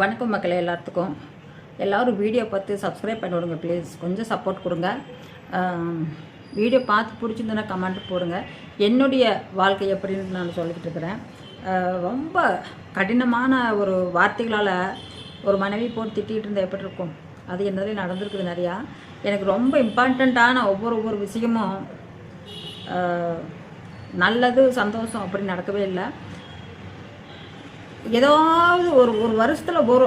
வணக்கம் மக்களே, எல்லாத்துக்கும் எல்லோரும் வீடியோ பார்த்து சப்ஸ்கிரைப் பண்ணி விடுங்க ப்ளீஸ். கொஞ்சம் சப்போர்ட் கொடுங்க. வீடியோ பார்த்து பிடிச்சிருந்தோன்னா கமெண்ட் போடுங்க. என்னுடைய வாழ்க்கை எப்படின்னு நான் சொல்லிக்கிட்டு இருக்கிறேன். ரொம்ப கடினமான ஒரு வார்த்தைகளால் ஒரு மனைவி போட்டு திட்டிகிட்டு இருந்தால் எப்படி இருக்கும், அது என்னதுலேயும் நடந்திருக்குது நிறையா. எனக்கு ரொம்ப இம்பார்ட்டண்ட்டான ஒவ்வொரு விஷயமும் நல்லது சந்தோஷம் அப்படி நடக்கவே இல்லை. ஏதாவது ஒரு வருஷத்தில் ஒரு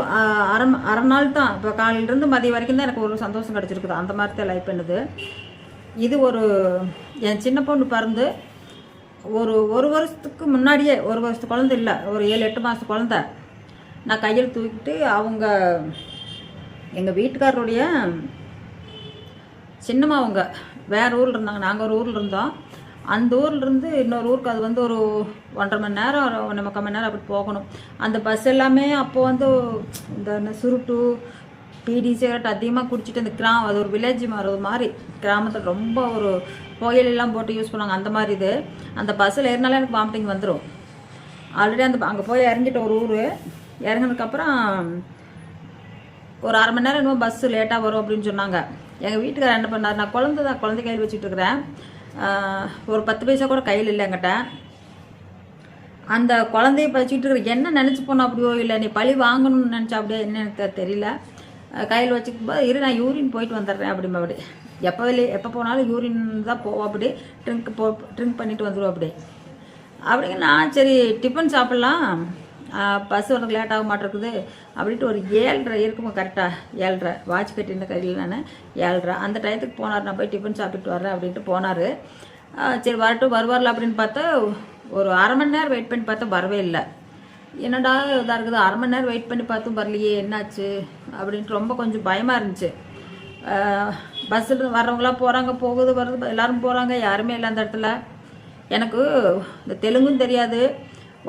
அரை நாள் தான், இப்போ காலையிலேருந்து மதியம் வரைக்கும் தான் எனக்கு ஒரு சந்தோஷம் கிடச்சிருக்குது. அந்த மாதிரி தான் லைஃப் பண்ணுது. இது என் சின்ன பொண்ணு பிறந்து ஒரு வருஷத்துக்கு முன்னாடியே, ஒரு வருஷத்து குழந்தை இல்லை, ஒரு 7-8 மாதத்து குழந்தை நான் கையில் தூக்கிட்டு எங்கள் வீட்டுக்காரருடைய சின்னம்மா அவங்க வேறு ஊரில் இருந்தாங்க, நாங்கள் ஒரு ஊரில் இருந்தோம். அந்த ஊர்லேருந்து இன்னொரு ஊருக்கு அது ஒரு 1.5 மணி நேரம் 1 மணி நேரம் அப்படி போகணும். அந்த பஸ் எல்லாமே அப்போது இந்த சுருட்டு பீடி சிகரெட் அதிகமாக குடிச்சிட்டு அந்த அது ஒரு வில்லேஜ் மாதிரி கிராமத்தில் ரொம்ப ஒரு புகையிலெல்லாம் போட்டு யூஸ் பண்ணுவாங்க. அந்த மாதிரி இது அந்த பஸ்ஸில் ஏறினாலே எனக்கு வாமிட்டிங் வந்துடும். ஆல்ரெடி அங்கே போய் இறங்கிட்டு ஒரு ஊர் இறங்கினதுக்கப்புறம் ஒரு அரை மணி நேரம் இன்னும் பஸ்ஸு லேட்டாக வரும் அப்படின்னு சொன்னாங்க. எங்கள் வீட்டுக்காரர் என்ன பண்ணார், நான் குழந்தை கையில் வச்சுட்டு இருக்கிறேன், ஒரு 10 பைசா கூட கையில் இல்லை என்கிட்ட. அந்த குழந்தைய வச்சுக்கிட்டு இருக்கிற என்ன நினச்சி போனோம் அப்படியோ, இல்லை நீ பழி வாங்கணும்னு நினச்சா அப்படியே என்ன எனக்கு தெரியல. கையில் வச்சுக்கும்போது நான் யூரின் போயிட்டு வந்துடுறேன் அப்படிமா. அப்படி எப்போ போனாலும் யூரின் தான் போவோம். அப்படி ட்ரிங்க் பண்ணிட்டு வந்துடுவோம். அப்படிங்க நான் சரி டிஃபன் சாப்பிட்லாம், பஸ் வரதுக்கு லேட் ஆக மாட்டேருக்குது அப்படின்ட்டு ஒரு 7:30 இருக்குமா, கரெக்டாக 7:30 வாட்ச் கட்டின கையில் நான் 7:30 அந்த டயத்துக்கு போனார். நான் போய் டிஃபன் சாப்பிட்டு வரேன் அப்படின்ட்டு போனார். சரி வருவார்ல அப்படின்னு பார்த்தா ஒரு அரை மணி நேரம் வெயிட் பண்ணி பார்த்தா வரவே இல்லை. என்னடா இதாக இருக்குது, அரை மணி நேரம் வெயிட் பண்ணி பார்த்தும் வரலையே, என்னாச்சு அப்படின்ட்டு ரொம்ப கொஞ்சம் பயமாக இருந்துச்சு. பஸ்ஸில் வர்றவங்களாம் போகிறாங்க, போகுது வருது, எல்லோரும் போகிறாங்க, யாருமே இல்லை அந்த இடத்துல. எனக்கு இந்த தெலுங்கும் தெரியாது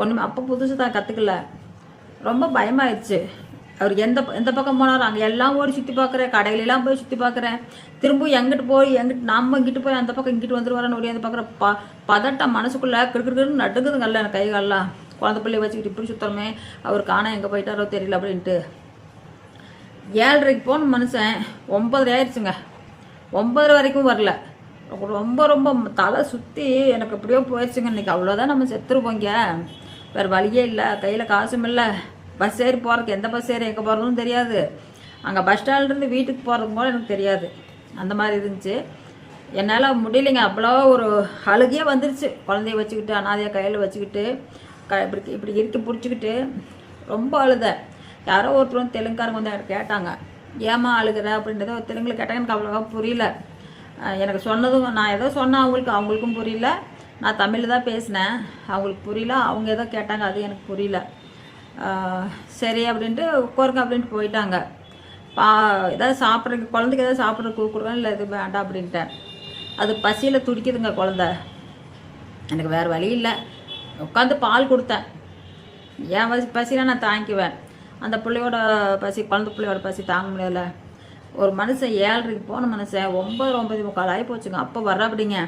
ஒன்றுமே, அப்போ புதுசு தான் கற்றுக்கல. ரொம்ப பயமாயிடுச்சு. அவர் எந்த பக்கம் போனாலும் அங்கே எல்லாம் ஓடி சுற்றி பார்க்குறேன், கடையிலெல்லாம் போய் சுற்றி பார்க்குறேன், திரும்ப எங்கிட்டு நம்ம இங்கிட்டு போய் அந்த பக்கம் இங்கிட்டு வந்துடுவாரன்னு ஓடி வந்து பார்க்குற பதட்டம் மனசுக்குள்ளே கிடுக்கிடுன்னு நடுங்குதுங்கல்ல எனக்கு கைகாலெலாம். குழந்தை பிள்ளைய வச்சுக்கிட்டு இப்படி சுத்தமே, அவர் காண எங்கே போயிட்டாரோ தெரியல அப்படின்ட்டு. 7:30 போன மனுஷன் 9:30 ஆயிடுச்சுங்க. 9:30 வரைக்கும் வரல. ரொம்ப தலை சுற்றி எனக்கு எப்படியோ போயிடுச்சுங்க. இன்றைக்கி அவ்வளோதான், நம்ம செத்துருப்போங்க, வேறு வழியே இல்லை, கையில் காசும் இல்லை, பஸ் ஏறி போகிறதுக்கு எந்த பஸ் ஏறி எங்கே போகிறதுன்னு தெரியாது, அங்கே பஸ் ஸ்டாண்ட்லேருந்து வீட்டுக்கு போகிறதுக்கு போல எனக்கு தெரியாது. அந்த மாதிரி இருந்துச்சு. என்னால் முடியலைங்க. அவ்வளோ ஒரு அழுகையே வந்துருச்சு. குழந்தைய வச்சுக்கிட்டு அனாதையை கையில் வச்சுக்கிட்டு இப்படி இறுக்கி பிடிச்சிக்கிட்டு ரொம்ப அழுத. யாரோ ஒருத்தர் தெலுங்குக்காரங்க வந்து எனக்கு கேட்டாங்க, ஏமா அழுகிற அப்படின்றத ஒரு தெலுங்கில் கேட்டாங்க. எனக்கு அவ்வளோவா புரியல. எனக்கு சொன்னதும் நான் ஏதோ சொன்னேன், அவங்களுக்கும் புரியல. நான் தமிழில் தான் பேசினேன், அவங்களுக்கு புரியல. அவங்க ஏதோ கேட்டாங்க, அது எனக்கு புரியல. சரி அப்படின்ட்டு உட்காருங்க அப்படின்ட்டு போயிட்டாங்க. ஏதாவது சாப்பிட்றதுக்கு குழந்தைக்கு ஏதாவது சாப்பிட்றதுக்கு கொடுக்குறேன், இல்லை இது வேண்டாம் அப்படின்ட்டேன். அது பசியில் துடிக்குதுங்க குழந்தை. எனக்கு வேறு வழி இல்லை, உட்காந்து பால் கொடுத்தேன். என் பசியில் நான் தாங்கிக்குவேன். அந்த பிள்ளையோட பசி, குழந்தை பிள்ளையோட பசி தாங்க முடியல. ஒரு மனுஷன் 7:30 போன மனுஷன் 9:45 ஆகி போச்சுங்க. அப்போ அப்படிங்க.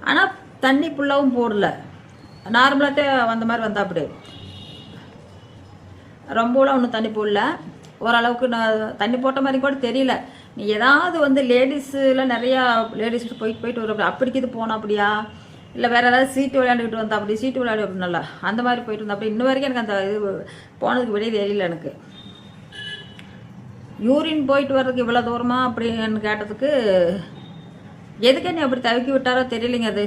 ஆனால் தண்ணி ஃபுல்லாகவும் போடல, நார்மலாகத்தே வந்த மாதிரி வந்தா. அப்படி ரொம்பலாம் ஒன்றும் தண்ணி போடல, ஓரளவுக்கு நான் தண்ணி போட்ட மாதிரி கூட தெரியல. நீ ஏதாவது லேடிஸில் நிறையா லேடிஸ் போயிட்டு வரும் அப்படிக்கு இது போனோம் அப்படியா, இல்லை வேறு ஏதாவது சீட்டு விளையாண்டுக்கிட்டு வந்தா, அப்படி சீட்டு விளையாடு அப்படின்னால அந்த மாதிரி போயிட்டு வந்தா. அப்படி இன்ன வரைக்கும் எனக்கு அந்த இது போனதுக்கு வெளியே தெரியல. எனக்கு யூரின் போயிட்டு வர்றதுக்கு இவ்வளோ தூரமா அப்படின்னு கேட்டதுக்கு, எதுக்கு நீ அப்படி தவிக்கி விட்டாரோ தெரியலைங்க. அது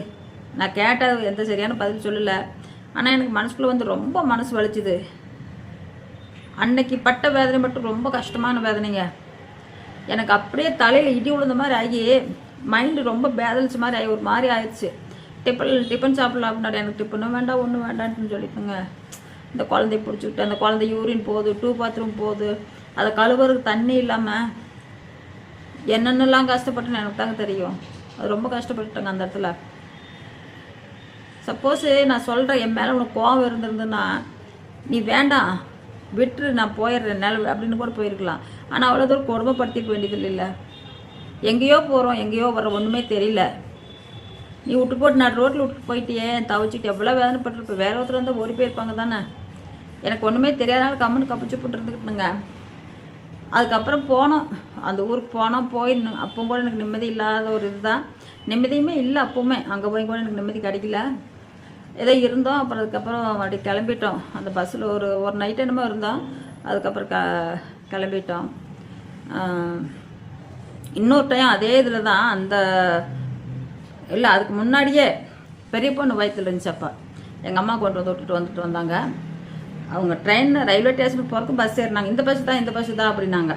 நான் கேட்டது எந்த சரியான பதில் சொல்லலை. ஆனால் எனக்கு மனசுக்குள்ளே ரொம்ப மனசு வலிச்சுது. அன்னைக்கு பட்ட வேதனை மட்டும் ரொம்ப கஷ்டமான வேதனைங்க. எனக்கு அப்படியே தலையில் இடி விழுந்த மாதிரி ஆகி மைண்டு ரொம்ப பேதலிச்ச மாதிரி ஆகி ஒரு மாதிரி ஆயிடுச்சு. டிஃபன் சாப்பிடலாம் அப்படின்னா எனக்கு டிஃபனும் வேண்டாம் ஒன்றும் வேண்டான்ட்டுன்னு சொல்லிட்டுங்க. இந்த குழந்தைய பிடிச்சிக்கிட்டு அந்த குழந்தை யூரின் போகுது, 2 பாத்ரூம் போகுது, அதை கழுவுறதுக்கு தண்ணி இல்லாமல் என்னென்னலாம் கஷ்டப்பட்டுன்னு எனக்கு தாங்க தெரியும். அது ரொம்ப கஷ்டப்பட்டுட்டேங்க அந்த இடத்துல. சப்போஸ் நான் சொல்கிறேன், என் மேலே உனக்கு கோவம் இருந்திருந்துன்னா நீ வேண்டாம் விட்டுரு, நான் போயிடுறேன் அப்படின்னு கூட போயிருக்கலாம். ஆனால் அவ்வளோ தூரம் கொடுமைப்படுத்திக்க வேண்டியது இல்லை. எங்கேயோ போகிறோம், எங்கேயோ வர ஒன்றுமே தெரியல. நீ விட்டு போட்டு நான் ரோட்டில் விட்டு போயிட்டியே, தவிச்சிட்டு எவ்வளோ வேதனைப்பட்டிருப்ப. வேற ஒருத்தர் வந்து ஓடி போயிருப்பாங்க தானே. எனக்கு ஒன்றுமே தெரியாதனால கம்முன்னு கப்பிச்சு போட்டு இருந்துக்கிட்டுங்க. அதுக்கப்புறம் போனோம், அந்த ஊருக்கு போனோம். போய் அப்போ கூட எனக்கு நிம்மதி இல்லாத ஒரு இதுதான், நிம்மதியுமே இல்லை அப்போவுமே. அங்கே போய் கூட எனக்கு நிம்மதி கிடைக்கல, ஏதோ இருந்தோம். அப்புறம் அதுக்கப்புறம் அப்படி கிளம்பிட்டோம். அந்த பஸ்ஸில் ஒரு நைட் என்னமோ இருந்தோம். அதுக்கப்புறம் கிளம்பிட்டோம். இன்னொரு டைம் அதே இதில் தான், அந்த இல்லை அதுக்கு முன்னாடியே பெரிய பொண்ணு வயிற்றுல இருந்துச்சு. அப்போ எங்கள் அம்மா கொண்டு வந்து விட்டுட்டு வந்தாங்க. அவங்க ட்ரெயின் ரயில்வே ஸ்டேஷனுக்கு போகிறதுக்கு பஸ் ஏறினாங்க. இந்த பஸ்ஸு தான் அப்படின்னாங்க.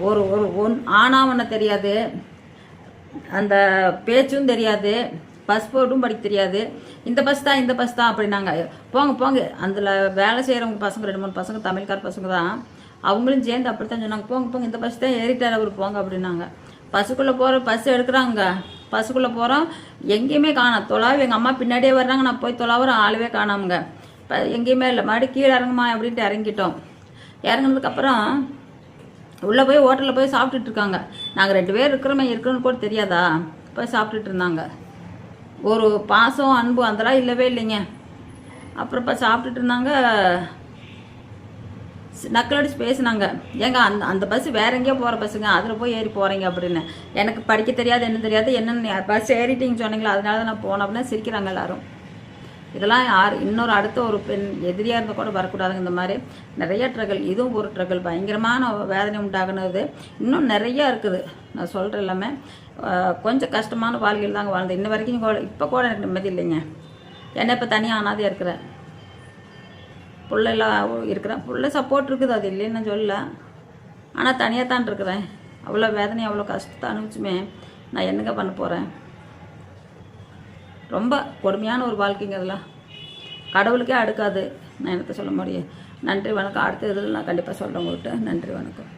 ஒரு ஆனாவண்ண தெரியாது, அந்த பேச்சும் தெரியாது, பஸ் போர்டும் படிக்க தெரியாது. இந்த பஸ் தான் அப்படின்னாங்க. போங்க அதில் வேலை செய்கிறவங்க பசங்க 2-3 பசங்க தமிழ்கார பசங்க தான், அவங்களும் சேர்ந்து அப்படி தான் சொன்னாங்க. போங்க இந்த பஸ் தான் ஏறிட்டார் அவர், போங்க அப்படின்னாங்க. பஸ்ஸுக்குள்ளே பஸ் எடுக்கிறாங்க. பஸ்ஸுக்குள்ளே போகிறோம், எங்கேயுமே காணோம். தொலாவி எங்கள் அம்மா பின்னாடியே வர்றாங்க. நான் போய் தொலாவுற ஆளவே காணாமுங்க. எங்கேயுமே இல்லை. மறுபடியும் கீழே இறங்குமா அப்படின்ட்டு இறங்கிட்டோம். இறங்கினதுக்கப்புறம் உள்ளே போய் ஹோட்டலில் போய் சாப்பிட்டுட்டு இருக்காங்க. நாங்கள் 2 பேர் இருக்கிறோன்னு கூட தெரியாதா, போய் சாப்பிட்டுட்டு இருந்தாங்க. ஒரு பாசம் அன்பு அதெல்லாம் இல்லவே இல்லைங்க. அப்புறம் இப்போ சாப்பிட்டுட்டு இருந்தாங்க. நக்கலடிச்சு பேசினாங்க, ஏங்க அந்த பஸ்ஸு வேற எங்கேயோ போகிற பஸ்ஸுங்க, அதில் போய் ஏறி போகிறீங்க அப்படின்னு. எனக்கு படிக்க தெரியாது, என்ன தெரியாது, என்னென்ன பஸ் ஏறிட்டிங்க சொன்னீங்களா, அதனால தான் நான் போனேன் அப்படின்னு சிரிக்கிறாங்க எல்லாரும். இதெல்லாம் இன்னொரு அடுத்த ஒரு பெண் எதிரியாக இருந்தால் கூட வரக்கூடாதுங்க. இந்த மாதிரி நிறைய ட்ரகல், இதுவும் ஒரு ட்ரகல், பயங்கரமான வேதனை உண்டாகுனது. இன்னும் நிறையா இருக்குது, நான் சொல்கிற எல்லாமே. கொஞ்சம் கஷ்டமான வாழ்க்கையில் தாங்க வாழ்ந்தேன் இன்ன வரைக்கும். இப்போ கூட எனக்கு நிம்மதி இல்லைங்க. என்ன இப்போ தனியாக அனாதையாக இருக்கிறேன். பிள்ளைலாம் இருக்கிறேன், பிள்ளை சப்போர்ட் இருக்குது, அது இல்லைன்னு நான் சொல்லல. ஆனால் தனியாக தான் இருக்கிறேன். அவ்வளோ வேதனை அவ்வளோ கஷ்டத்தை அனுப்பிச்சுமே நான் என்னங்க பண்ண போகிறேன். ரொம்ப கொடுமையான ஒரு வாழ்க்கைங்க அதெல்லாம், கடவுளுக்கே அடுக்காது. நான் என்னத்தை சொல்ல முடியும். நன்றி வணக்கம். அடுத்த இதில் நான் கண்டிப்பாக சொல்கிறேன் உங்கள்கிட்ட. நன்றி வணக்கம்.